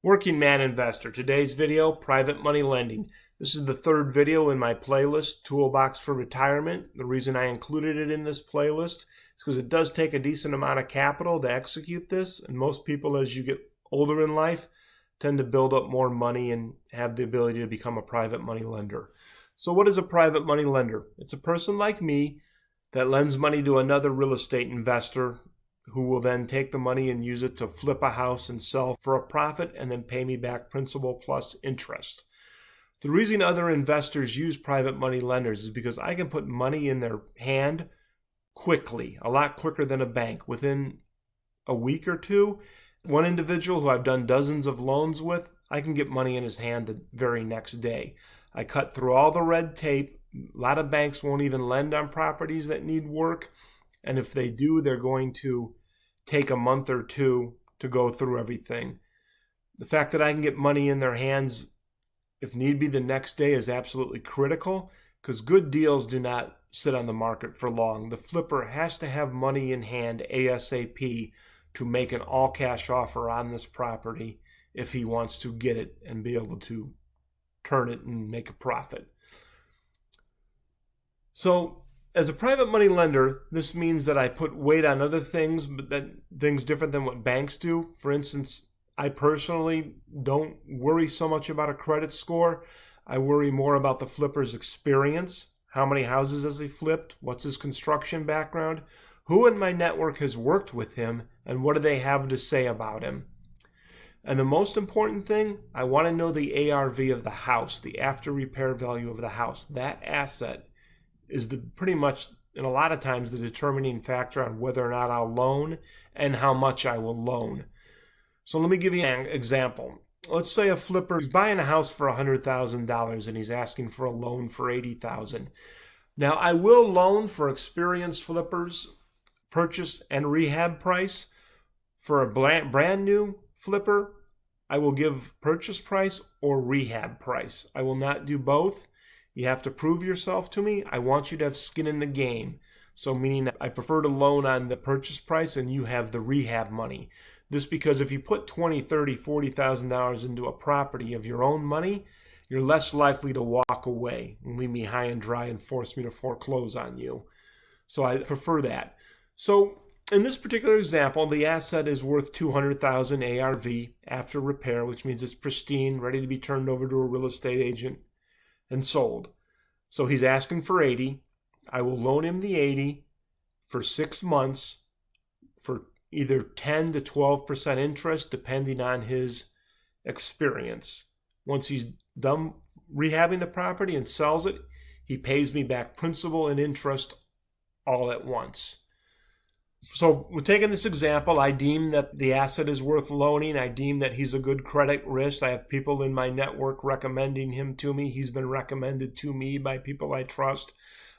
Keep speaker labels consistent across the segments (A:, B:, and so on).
A: Working Man Investor. Today's video, private money lending. This is the third video in my playlist, Toolbox for Retirement. The reason I included it in this playlist is because it does take a decent amount of capital to execute this, and most people, as you get older in life, tend to build up more money and have the ability to become a private money lender. So what is a private money lender? It's a person like me that lends money to another real estate investor who will then take the money and use it to flip a house and sell for a profit and then pay me back principal plus interest. The reason other investors use private money lenders is because I can put money in their hand quickly, a lot quicker than a bank. Within a week or two, one individual who I've done dozens of loans with, I can get money in his hand the very next day. I cut through all the red tape. A lot of banks won't even lend on properties that need work. And if they do, they're going to take a month or two to go through everything. The fact that I can get money in their hands, if need be, the next day is absolutely critical, because good deals do not sit on the market for long. The flipper has to have money in hand ASAP to make an all-cash offer on this property if he wants to get it and be able to turn it and make a profit. So, as a private money lender, this means that I put weight on other things, but that things different than what banks do. For instance, I personally don't worry so much about a credit score. I worry more about the flipper's experience. How many houses has he flipped? What's his construction background? Who in my network has worked with him? And what do they have to say about him? And the most important thing, I want to know the ARV of the house, the after repair value of the house. That asset is pretty much, in a lot of times, the determining factor on whether or not I'll loan and how much I will loan. So let me give you an example. Let's say a flipper is buying a house for $100,000 and he's asking for a loan for $80,000. Now, I will loan for experienced flippers, purchase and rehab price. For a brand new flipper, I will give purchase price or rehab price. I will not do both. You have to prove yourself to me. I want you to have skin in the game. So meaning that I prefer to loan on the purchase price and you have the rehab money. This because if you put $20,000, $30,000, $40,000 into a property of your own money, you're less likely to walk away and leave me high and dry and force me to foreclose on you. So I prefer that. So in this particular example, the asset is worth $200,000 ARV after repair, which means it's pristine, ready to be turned over to a real estate agent and sold. So he's asking for 80. I will loan him the 80 for 6 months for either 10 to 12% interest, depending on his experience. Once he's done rehabbing the property and sells it, he pays me back principal and interest all at once. So we're taking this example. I deem that the asset is worth loaning. I deem that he's a good credit risk. I have people in my network recommending him to me. He's been recommended to me by people I trust.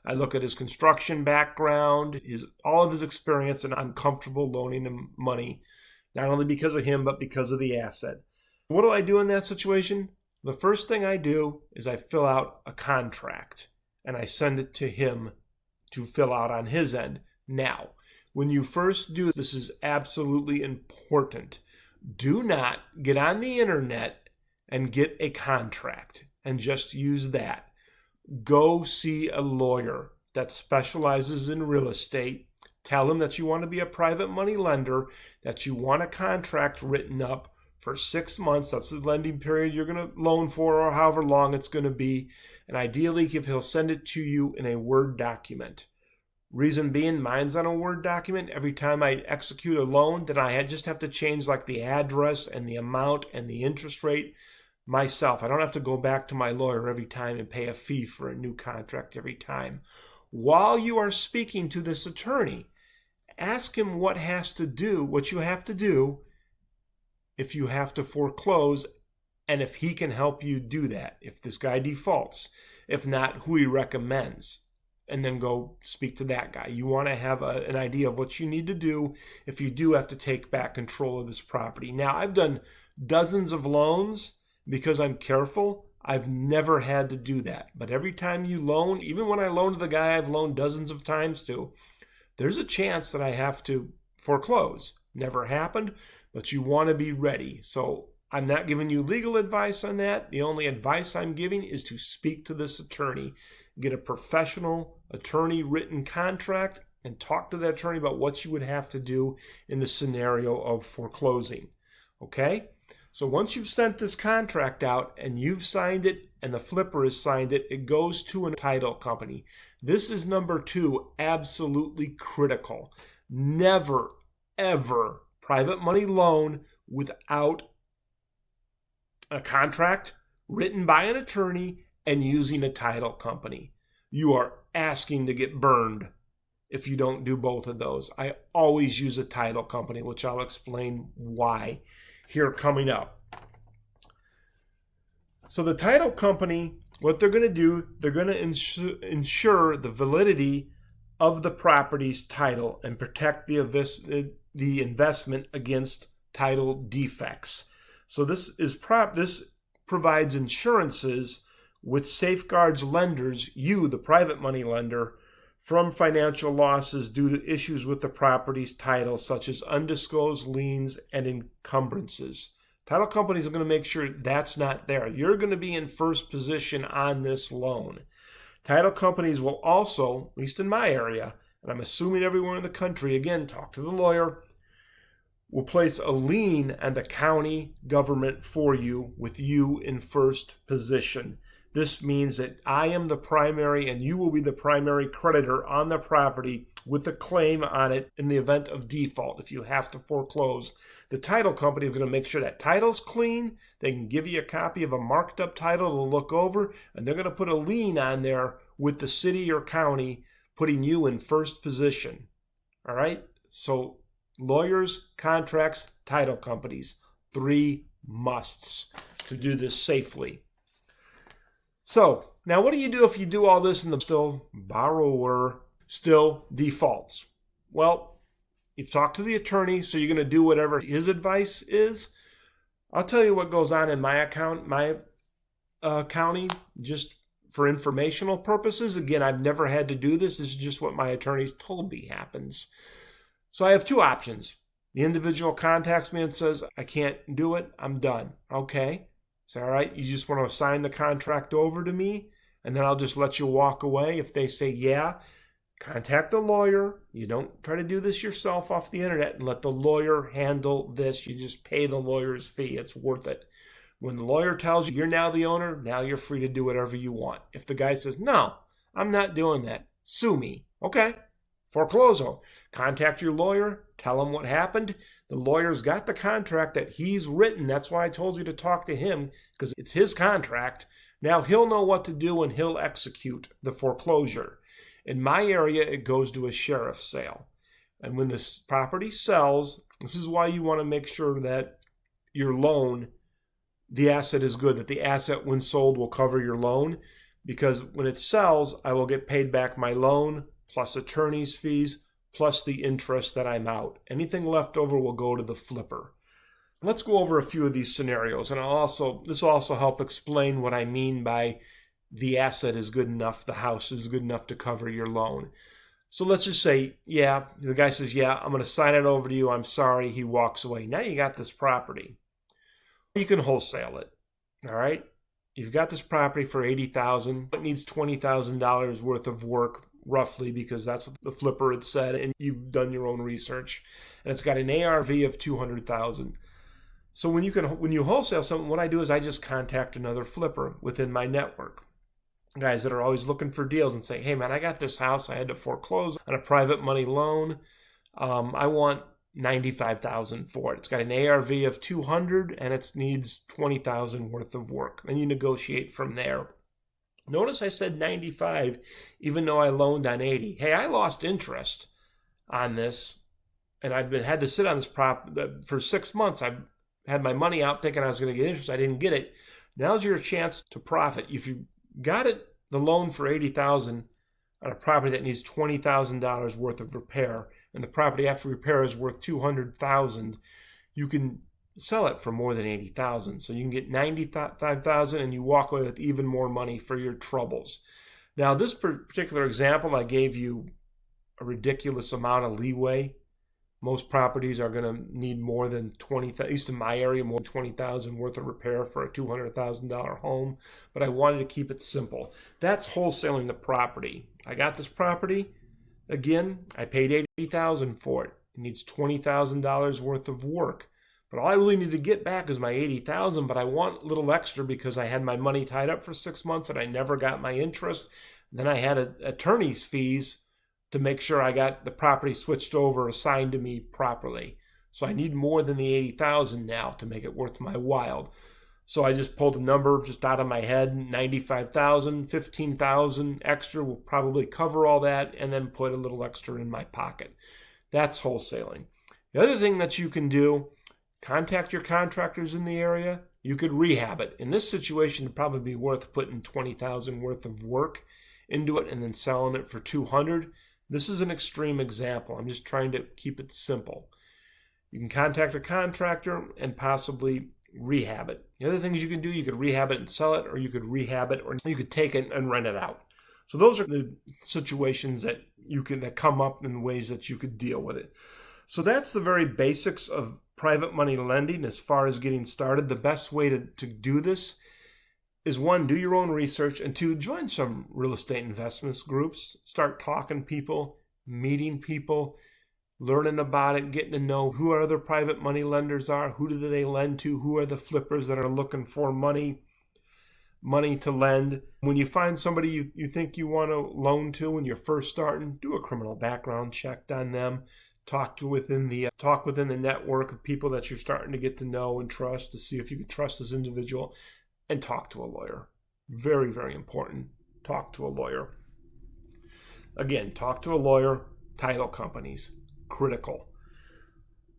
A: I look at his construction background, all of his experience, and I'm comfortable loaning him money, not only because of him, but because of the asset. What do I do in that situation? The first thing I do is I fill out a contract, and I send it to him to fill out on his end. Now, when you first do this is absolutely important. Do not get on the internet and get a contract and just use that. Go see a lawyer that specializes in real estate. Tell him that you want to be a private money lender, that you want a contract written up for 6 months. That's the lending period you're going to loan for, or however long it's going to be. And ideally, if he'll send it to you in a Word document. Reason being, mine's on a Word document. Every time I execute a loan, then I just have to change like the address and the amount and the interest rate myself. I don't have to go back to my lawyer every time and pay a fee for a new contract every time. While you are speaking to this attorney, ask him what you have to do if you have to foreclose, and if he can help you do that, if this guy defaults. If not, who he recommends. And then go speak to that guy. You want to have an idea of what you need to do if you do have to take back control of this property. Now, I've done dozens of loans because I'm careful. I've never had to do that. But every time you loan, even when I loan to the guy I've loaned dozens of times to, there's a chance that I have to foreclose. Never happened, but you want to be ready. So I'm not giving you legal advice on that. The only advice I'm giving is to speak to this attorney, get a professional attorney written contract, and talk to that attorney about what you would have to do in the scenario of foreclosing. Okay? So once you've sent this contract out and you've signed it and the flipper has signed it, it goes to a title company. This is number 2, absolutely critical. Never, ever private money loan without a contract written by an attorney and using a title company. You are asking to get burned if you don't do both of those. I always use a title company, which I'll explain why here coming up. So the title company, what they're going to do, they're going to ensure the validity of the property's title and protect the investment against title defects. So this provides insurances which safeguards lenders, you, the private money lender, from financial losses due to issues with the property's title, such as undisclosed liens and encumbrances. Title companies are going to make sure that's not there. You're going to be in first position on this loan. Title companies will also, at least in my area, and I'm assuming everywhere in the country, again, talk to the lawyer, will place a lien on the county government for you with you in first position. This means that I am the primary and you will be the primary creditor on the property with a claim on it in the event of default if you have to foreclose. The title company is going to make sure that title's clean. They can give you a copy of a marked up title to look over, and they're going to put a lien on there with the city or county, putting you in first position. All right? So lawyers, contracts, title companies, 3 musts to do this safely. So now what do you do if you do all this and the borrower still defaults? Well, you've talked to the attorney, so you're going to do whatever his advice is. I'll tell you what goes on in my county, just for informational purposes. Again, I've never had to do this. This is just what my attorneys told me happens. So I have 2 options. The individual contacts me and says, I can't do it. I'm done. Okay. It's all right. You just want to sign the contract over to me, and then I'll just let you walk away. If they say, yeah, contact the lawyer. You don't try to do this yourself off the internet and let the lawyer handle this. You just pay the lawyer's fee. It's worth it. When the lawyer tells you you're now the owner, now you're free to do whatever you want. If the guy says, no, I'm not doing that, sue me. Okay. Foreclosure. Contact your lawyer. Tell him what happened. The lawyer's got the contract that he's written. That's why I told you to talk to him, because it's his contract. Now he'll know what to do and he'll execute the foreclosure. In my area, it goes to a sheriff's sale. And when this property sells, this is why you want to make sure that your loan, the asset is good, that the asset when sold will cover your loan. Because when it sells, I will get paid back my loan, plus attorney's fees, plus the interest that I'm out. Anything left over will go to the flipper. Let's go over a few of these scenarios, and this will also help explain what I mean by the asset is good enough, the house is good enough to cover your loan. So let's just say, yeah, the guy says, yeah, I'm going to sign it over to you. I'm sorry. He walks away. Now you got this property. You can wholesale it. All right. You've got this property for $80,000. It needs $20,000 worth of work, roughly, because that's what the flipper had said, and you've done your own research. And it's got an ARV of $200,000. So when you wholesale something, what I do is I just contact another flipper within my network. Guys that are always looking for deals and say, hey man, I got this house. I had to foreclose on a private money loan. I want $95,000 for it. It's got an ARV of $200,000 and it needs $20,000 worth of work. Then you negotiate from there. Notice I said 95, even though I loaned on 80. Hey, I lost interest on this, and I've had to sit on this for 6 months. I've had my money out thinking I was going to get interest. I didn't get it. Now's your chance to profit. If you got the loan for $80,000 on a property that needs $20,000 worth of repair, and the property after repair is worth $200,000, you can sell it for more than $80,000. So you can get $95,000 and you walk away with even more money for your troubles. Now, this particular example, I gave you a ridiculous amount of leeway Most properties are going to need more than 20, at least in my area, more than 20,000 worth of repair for a $200,000 home. But I wanted to keep it simple. That's wholesaling the property. I got this property. Again, I paid $80,000 for it. It needs $20,000 worth of work. But all I really need to get back is my $80,000, but I want a little extra because I had my money tied up for 6 months and I never got my interest. Then I had attorney's fees to make sure I got the property switched over, assigned to me properly. So I need more than the $80,000 now to make it worth my while. So I just pulled a number just out of my head, $95,000, $15,000 extra will probably cover all that, and then put a little extra in my pocket. That's wholesaling. The other thing that you can do, contact your contractors in the area. You could rehab it. In this situation, it'd probably be worth putting $20,000 worth of work into it and then selling it for $200,000. This is an extreme example. I'm just trying to keep it simple. You can contact a contractor and possibly rehab it. The other things you can do, you could rehab it and sell it, or you could rehab it, or you could take it and rent it out. So those are the situations that come up in the ways that you could deal with it. So that's the very basics of private money lending as far as getting started. The best way to do this is, one, do your own research, and two, join some real estate investments groups. Start talking to people, meeting people, learning about it, getting to know who other private money lenders are, who do they lend to, who are the flippers that are looking for money to lend. When you find somebody you think you want to loan to when you're first starting, do a criminal background check on them. Talk within the network of people that you're starting to get to know and trust to see if you can trust this individual. And talk to a lawyer. Very, very important. Talk to a lawyer. Again, talk to a lawyer. Title companies. Critical.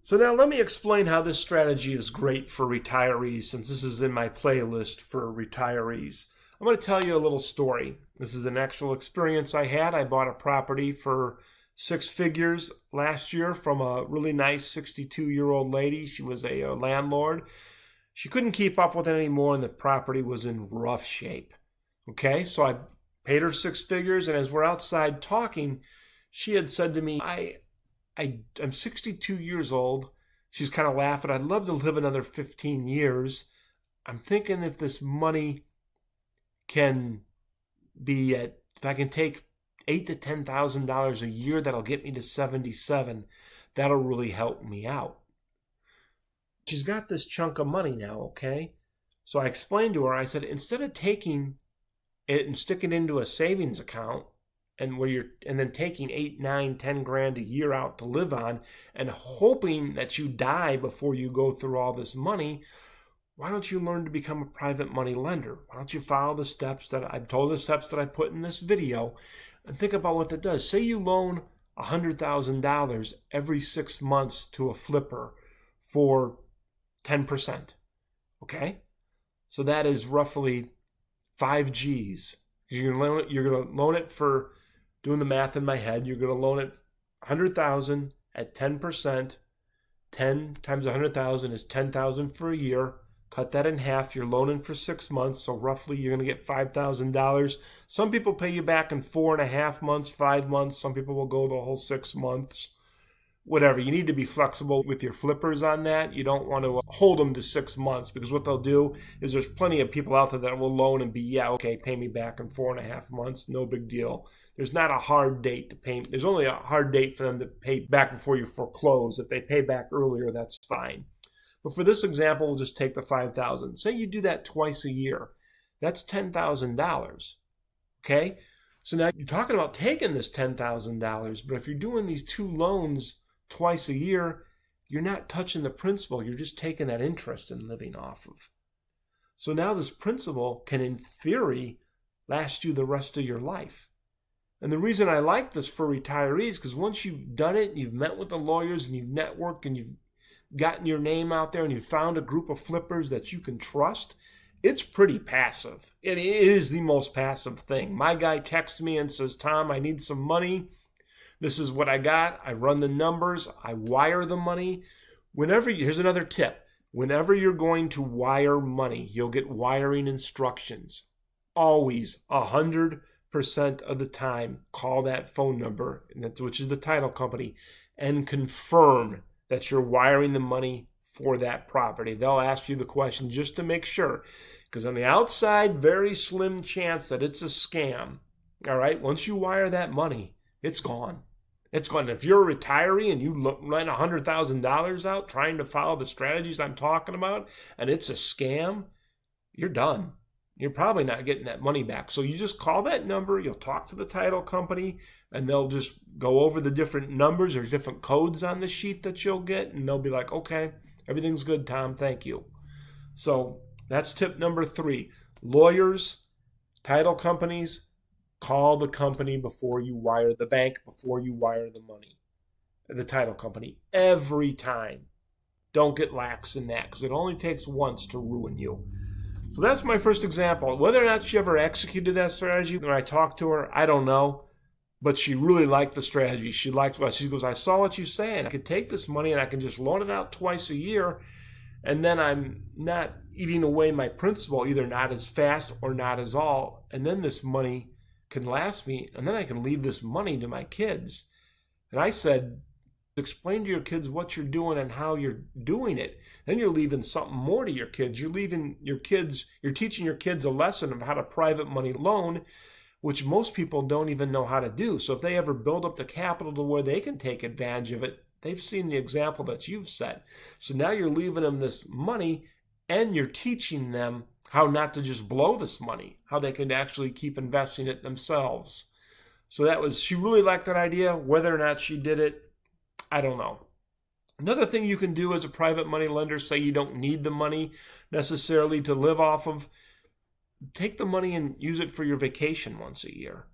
A: So now let me explain how this strategy is great for retirees, since this is in my playlist for retirees. I'm going to tell you a little story. This is an actual experience I had. I bought a property for 6 figures last year from a really nice 62-year-old lady. She was a landlord. She couldn't keep up with it anymore, and the property was in rough shape. Okay, so I paid her 6 figures, and as we're outside talking, she had said to me, I'm 62 years old. She's kind of laughing. I'd love to live another 15 years. I'm thinking if this money can be if I can take $8,000 to $10,000 a year, that'll get me to 77. That'll really help me out. She's got this chunk of money now, okay? So I explained to her, I said, instead of taking it and sticking it into a savings account and then taking 8, 9, 10 grand a year out to live on and hoping that you die before you go through all this money, why don't you learn to become a private money lender? Why don't you follow the steps that I put in this video and think about what that does? Say you loan $100,000 every 6 months to a flipper for 10%. Okay? So that is roughly 5 G's. You're going to loan it for, doing the math in my head, you're going to loan it $100,000 at 10%. 10 times 100,000 is 10,000 for a year. Cut that in half. You're loaning for 6 months, so roughly you're going to get $5,000. Some people pay you back in 4.5 months, 5 months. Some people will go the whole 6 months. Whatever. You need to be flexible with your flippers on that. You don't want to hold them to 6 months, because what they'll do is there's plenty of people out there that will loan and be, okay, pay me back in 4.5 months. No big deal. There's not a hard date to pay. There's only a hard date for them to pay back before you foreclose. If they pay back earlier, that's fine. But for this example, we'll just take the $5,000. Say you do that twice a year. That's $10,000. Okay? So now you're talking about taking this $10,000, but if you're doing these 2 loans twice a year, you're not touching the principal. You're just taking that interest and living off of. So now this principal can, in theory, last you the rest of your life. And the reason I like this for retirees, because once you've done it, you've met with the lawyers and you've networked and you've gotten your name out there and you've found a group of flippers that you can trust, it's pretty passive. It is the most passive thing. My guy texts me and says, Tom, I need some money. This is what I got. I run the numbers. I wire the money. Here's another tip. Whenever you're going to wire money, you'll get wiring instructions. Always, 100% of the time, call that phone number, which is the title company. and confirm that you're wiring the money for that property. They'll ask you the question just to make sure, because on the outside, very slim chance that it's a scam. All right, once you wire that money, it's gone. It's gone. If you're a retiree and you rent $100,000 out trying to follow the strategies I'm talking about, and it's a scam, you're done. You're probably not getting that money back. So you just call that number, you'll talk to the title company, and they'll just go over the different numbers. There's different codes on the sheet that you'll get, and they'll be like, okay, everything's good, Tom, thank you. So that's tip number 3. Lawyers, title companies, call the company before you wire the bank, before you wire the money, the title company, every time. Don't get lax in that, because it only takes once to ruin you. So that's my first example. Whether or not she ever executed that strategy, when I talked to her, I don't know. But she really liked the strategy. She liked what she goes, I saw what you saying. I could take this money and I can just loan it out twice a year, and then I'm not eating away my principal, either not as fast or not as all. And then this money can last me, and then I can leave this money to my kids. And I said, explain to your kids what you're doing and how you're doing it. Then you're leaving something more to your kids. You're teaching your kids a lesson of how to private money loan, which most people don't even know how to do. So if they ever build up the capital to where they can take advantage of it, they've seen the example that you've set. So now you're leaving them this money, and you're teaching them how not to just blow this money, how they can actually keep investing it themselves. So she really liked that idea. Whether or not she did it, I don't know. Another thing you can do as a private money lender, say you don't need the money necessarily to live off of, take the money and use it for your vacation once a year.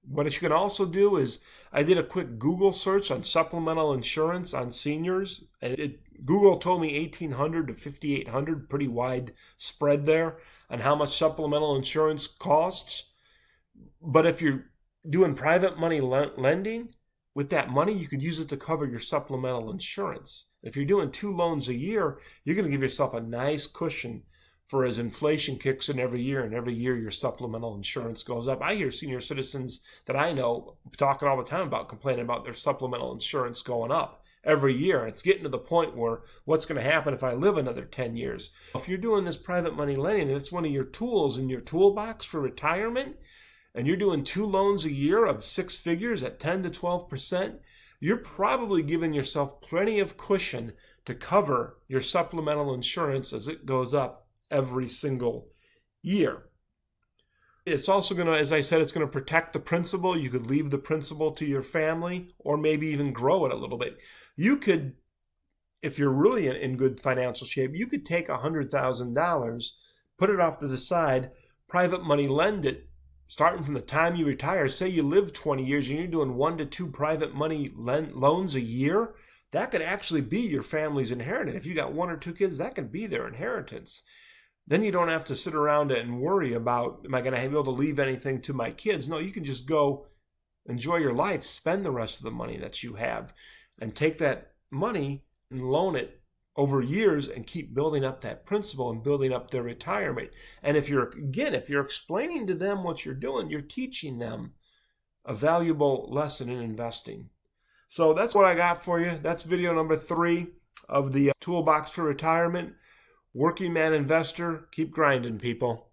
A: What you can also do is, I did a quick Google search on supplemental insurance on seniors, and Google told me $1,800 to $5,800, pretty wide spread there on how much supplemental insurance costs. But if you're doing private money lending, with that money, you could use it to cover your supplemental insurance. If you're doing 2 loans a year, you're going to give yourself a nice cushion for as inflation kicks in every year, and every year your supplemental insurance goes up. I hear senior citizens that I know talking all the time about complaining about their supplemental insurance going up every year. And it's getting to the point where what's going to happen if I live another 10 years? If you're doing this private money lending and it's one of your tools in your toolbox for retirement, and you're doing 2 loans a year of 6 figures at 10 to 12%, you're probably giving yourself plenty of cushion to cover your supplemental insurance as it goes up every single year. It's also going to, as I said, it's going to protect the principal. You could leave the principal to your family, or maybe even grow it a little bit. You could, if you're really in good financial shape, you could take $100,000, put it off to the side, private money lend it, starting from the time you retire. Say you live 20 years and you're doing 1 to 2 private money loans a year. That could actually be your family's inheritance. If you got 1 or 2 kids, that could be their inheritance. Then you don't have to sit around and worry about, am I going to be able to leave anything to my kids? No, you can just go enjoy your life, spend the rest of the money that you have, and take that money and loan it over years and keep building up that principal and building up their retirement. And if you're explaining to them what you're doing, you're teaching them a valuable lesson in investing. So that's what I got for you. That's video number 3 of the Toolbox for Retirement. Working man investor, keep grinding, people.